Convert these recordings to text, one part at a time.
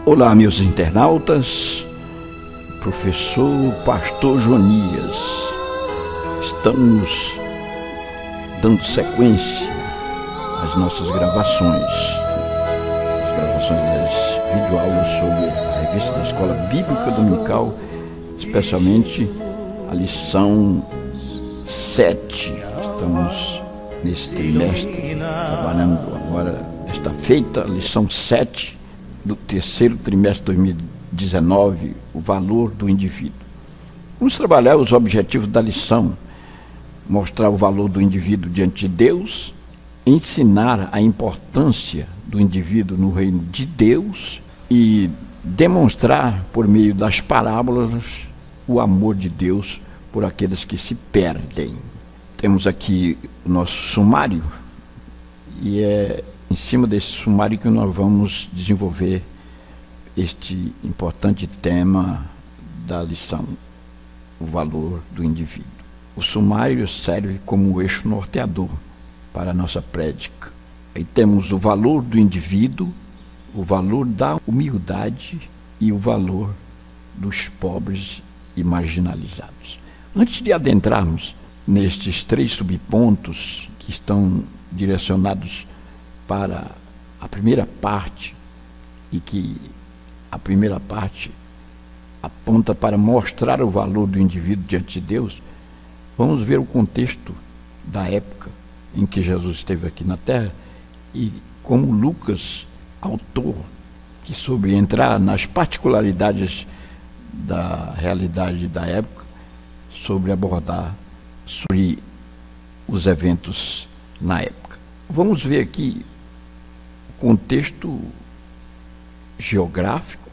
Olá, meus internautas, professor Pastor Jonias. Estamos dando sequência às nossas gravações, das videoaulas sobre a revista da Escola Bíblica Dominical, especialmente a lição 7. Estamos nesse trimestre, trabalhando agora, esta feita, a lição 7 do terceiro trimestre de 2019, o valor do indivíduo. Vamos trabalhar os objetivos da lição, mostrar o valor do indivíduo diante de Deus, ensinar a importância do indivíduo no reino de Deus e demonstrar, por meio das parábolas, o amor de Deus por aqueles que se perdem. Temos aqui o nosso sumário, e é em cima desse sumário que nós vamos desenvolver este importante tema da lição, o valor do indivíduo. O sumário serve como eixo norteador para a nossa prédica. Aí temos o valor do indivíduo, o valor da humildade e o valor dos pobres e marginalizados. Antes de adentrarmos nestes 3 subpontos que estão direcionados para a primeira parte, e que a primeira parte aponta para mostrar o valor do indivíduo diante de Deus, vamos ver o contexto da época em que Jesus esteve aqui na Terra e como Lucas, autor, que soube entrar nas particularidades da realidade da época, sobre abordar sobre os eventos na época. Vamos ver aqui o contexto geográfico,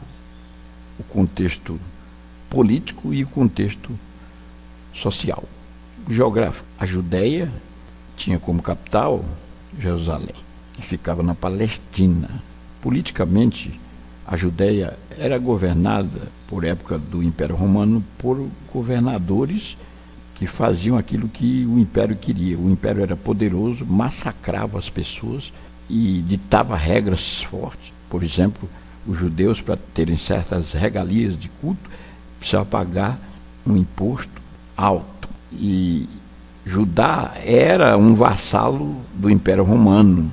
o contexto político e o contexto social. O geográfico, a Judéia tinha como capital Jerusalém, que ficava na Palestina. Politicamente, a Judéia era governada, por época do Império Romano, por governadores que faziam aquilo que o Império queria. O Império era poderoso, massacrava as pessoas e ditava regras fortes. Por exemplo, os judeus, para terem certas regalias de culto, precisavam pagar um imposto alto. E Judá era um vassalo do Império Romano,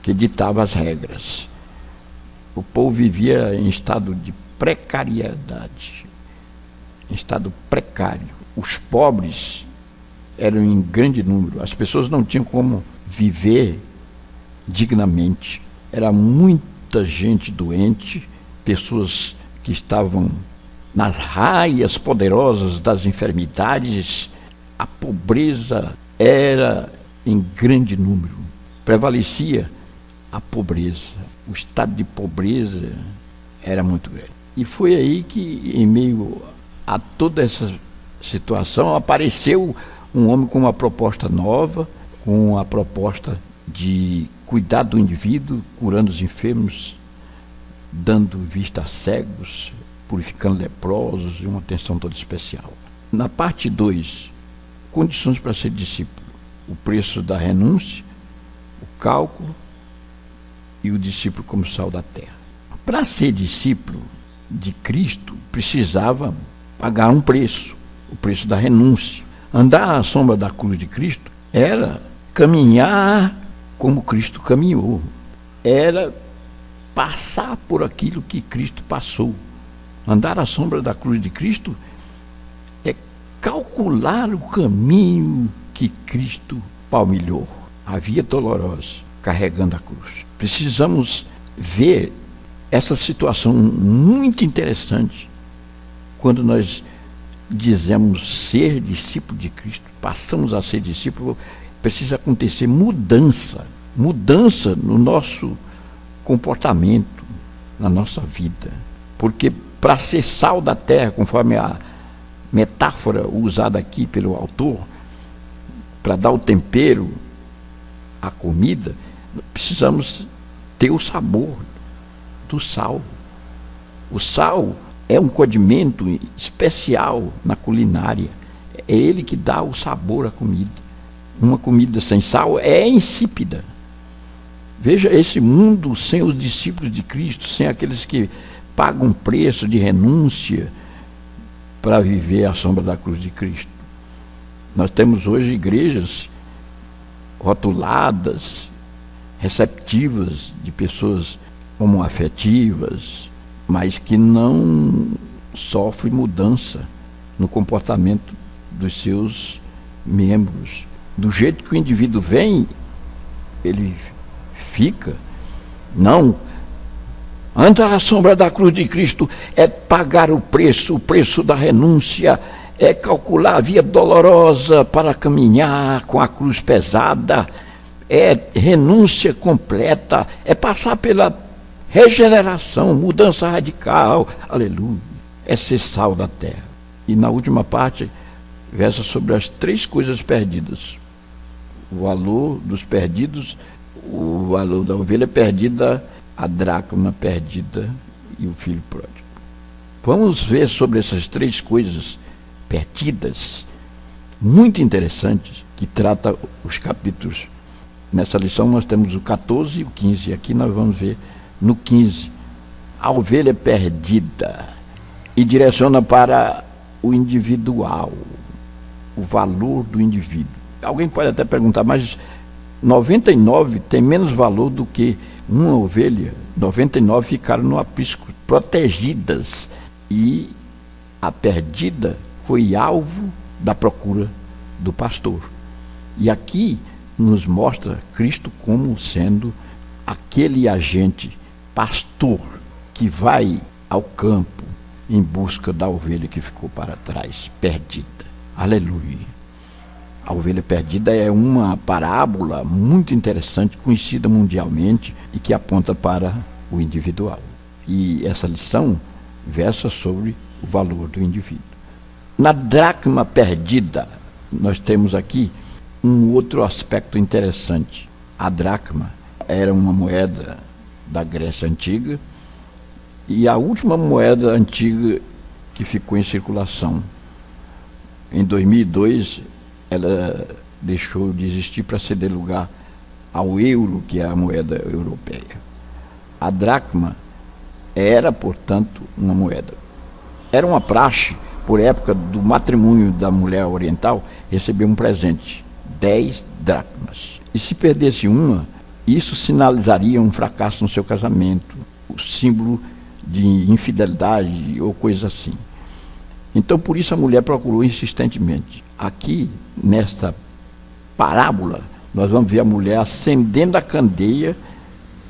que ditava as regras. O povo vivia em estado de precariedade, em estado precário. Os pobres eram em grande número, as pessoas não tinham como viver dignamente. Era muita gente doente, pessoas que estavam nas raias poderosas das enfermidades. A pobreza era em grande número, prevalecia a pobreza, o estado de pobreza era muito grande. E foi aí que, em meio a toda essa situação, apareceu um homem com uma proposta nova, com a proposta de cuidar do indivíduo, curando os enfermos, dando vista a cegos, purificando leprosos, e uma atenção toda especial. Na parte 2, condições para ser discípulo: o preço da renúncia, o cálculo e o discípulo como sal da terra. Para ser discípulo de Cristo, precisava pagar um preço, o preço da renúncia. Andar à sombra da cruz de Cristo era caminhar como Cristo caminhou, era passar por aquilo que Cristo passou. Andar à sombra da cruz de Cristo é calcular o caminho que Cristo palmilhou, a via dolorosa, carregando a cruz. Precisamos ver essa situação muito interessante quando nós dizemos ser discípulo de Cristo, passamos a ser discípulo. Precisa acontecer mudança no nosso comportamento, na nossa vida. Porque para ser sal da terra, conforme a metáfora usada aqui pelo autor, para dar o tempero à comida, precisamos ter o sabor do sal. O sal é um condimento especial na culinária. É ele que dá o sabor à comida. Uma comida sem sal é insípida. Veja esse mundo sem os discípulos de Cristo, sem aqueles que pagam preço de renúncia para viver à sombra da cruz de Cristo. Nós temos hoje igrejas rotuladas, receptivas de pessoas homoafetivas, mas que não sofrem mudança no comportamento dos seus membros. Do jeito que o indivíduo vem, ele fica. Não. Andar à sombra da cruz de Cristo é pagar o preço da renúncia, é calcular a via dolorosa para caminhar com a cruz pesada, é renúncia completa, é passar pela regeneração, mudança radical, aleluia, é ser sal da terra. E na última parte, versa sobre as 3 coisas perdidas: o valor dos perdidos, o valor da ovelha perdida, a dracma perdida e o filho pródigo. Vamos ver sobre essas 3 coisas perdidas, muito interessantes, que trata os capítulos. Nessa lição nós temos o 14 e o 15, e aqui nós vamos ver no 15, a ovelha perdida, e direciona para o individual, o valor do indivíduo. Alguém pode até perguntar, mas 99 tem menos valor do que uma ovelha? 99 ficaram no aprisco, protegidas, e a perdida foi alvo da procura do pastor. E aqui nos mostra Cristo como sendo aquele agente pastor que vai ao campo em busca da ovelha que ficou para trás, perdida. Aleluia. A ovelha perdida é uma parábola muito interessante, conhecida mundialmente e que aponta para o individual. E essa lição versa sobre o valor do indivíduo. Na dracma perdida, nós temos aqui um outro aspecto interessante. A dracma era uma moeda da Grécia Antiga e a última moeda antiga que ficou em circulação. Em 2002, ela deixou de existir para ceder lugar ao euro, que é a moeda europeia. A dracma era, portanto, uma moeda. Era uma praxe, por época do matrimônio da mulher oriental, receber um presente, 10 dracmas. E se perdesse uma, isso sinalizaria um fracasso no seu casamento, o símbolo de infidelidade ou coisa assim. Então, por isso a mulher procurou insistentemente. Aqui, nesta parábola, nós vamos ver a mulher acendendo a candeia,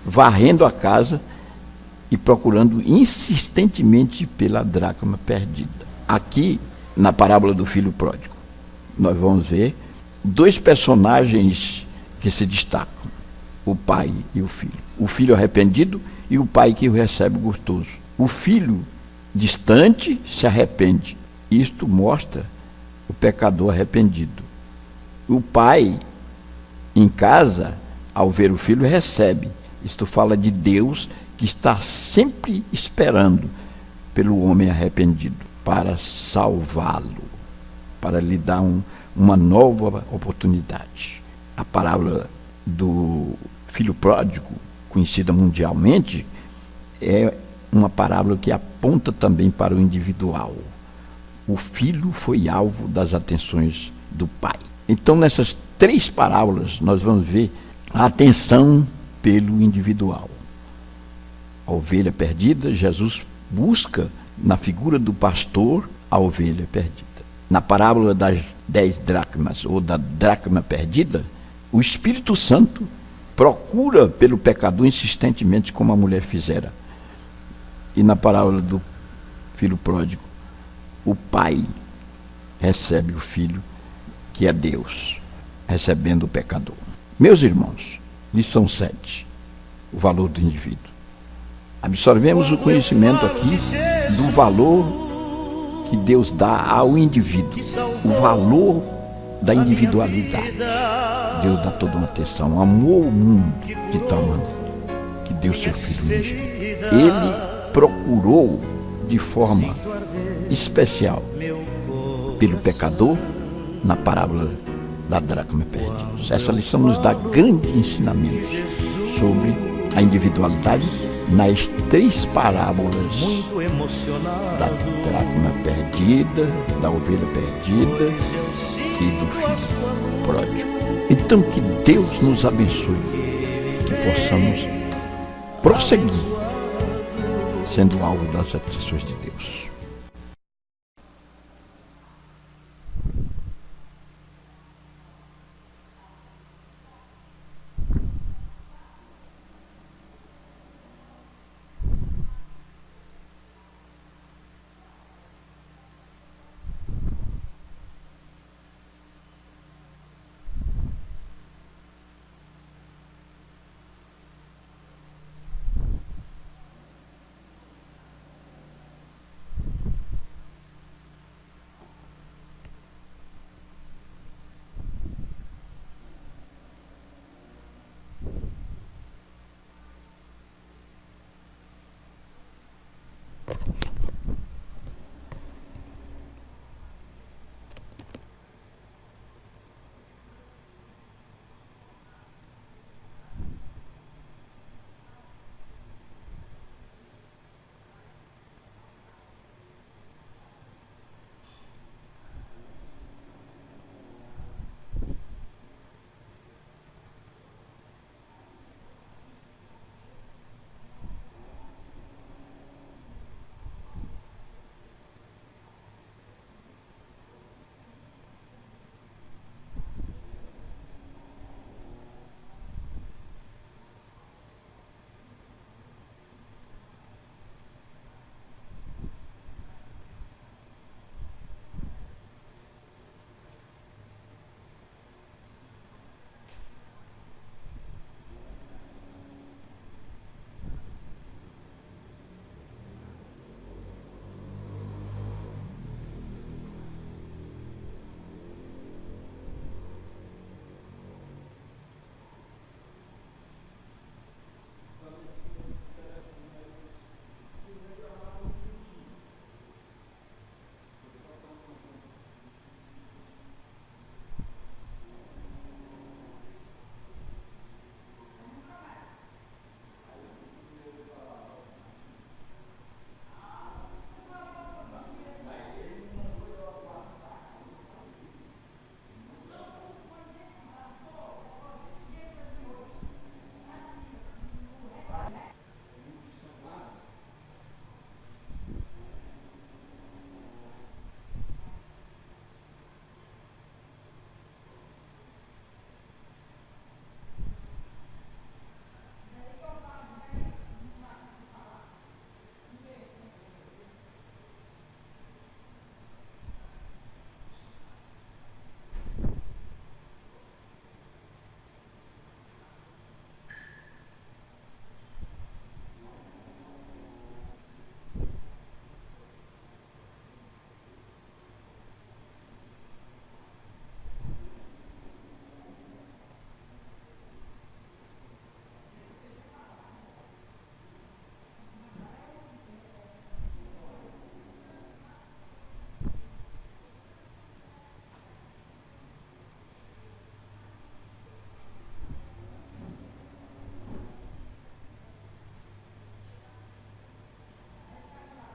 varrendo a casa e procurando insistentemente pela dracma perdida. Aqui, na parábola do filho pródigo, nós vamos ver 2 personagens que se destacam: o pai e o filho. O filho arrependido e o pai que o recebe gostoso. O filho distante se arrepende. Isto mostra o pecador arrependido. O pai, em casa, ao ver o filho, recebe. Isto fala de Deus que está sempre esperando pelo homem arrependido para salvá-lo, para lhe dar uma nova oportunidade. A parábola do filho pródigo, conhecida mundialmente, é uma parábola que aponta também para o individual. O filho foi alvo das atenções do pai. Então, nessas 3 parábolas, nós vamos ver a atenção pelo individual. A ovelha perdida, Jesus busca na figura do pastor a ovelha perdida. Na parábola das 10 dracmas, ou da dracma perdida, o Espírito Santo procura pelo pecador insistentemente, como a mulher fizera. E na parábola do filho pródigo, o pai recebe o filho, que é Deus, recebendo o pecador. Meus irmãos, lição 7, o valor do indivíduo. Absorvemos o conhecimento aqui do valor que Deus dá ao indivíduo, o valor da individualidade. Deus dá toda uma atenção, amou o mundo de tal maneira que deu seu filho unigênito. Ele procurou de forma especial pelo pecador, na parábola da dracma perdida. Essa lição nos dá grandes ensinamentos sobre a individualidade nas 3 parábolas da dracma perdida, da ovelha perdida e do filho pródigo. Então que Deus nos abençoe, que possamos prosseguir sendo alvo das satisfações de Deus.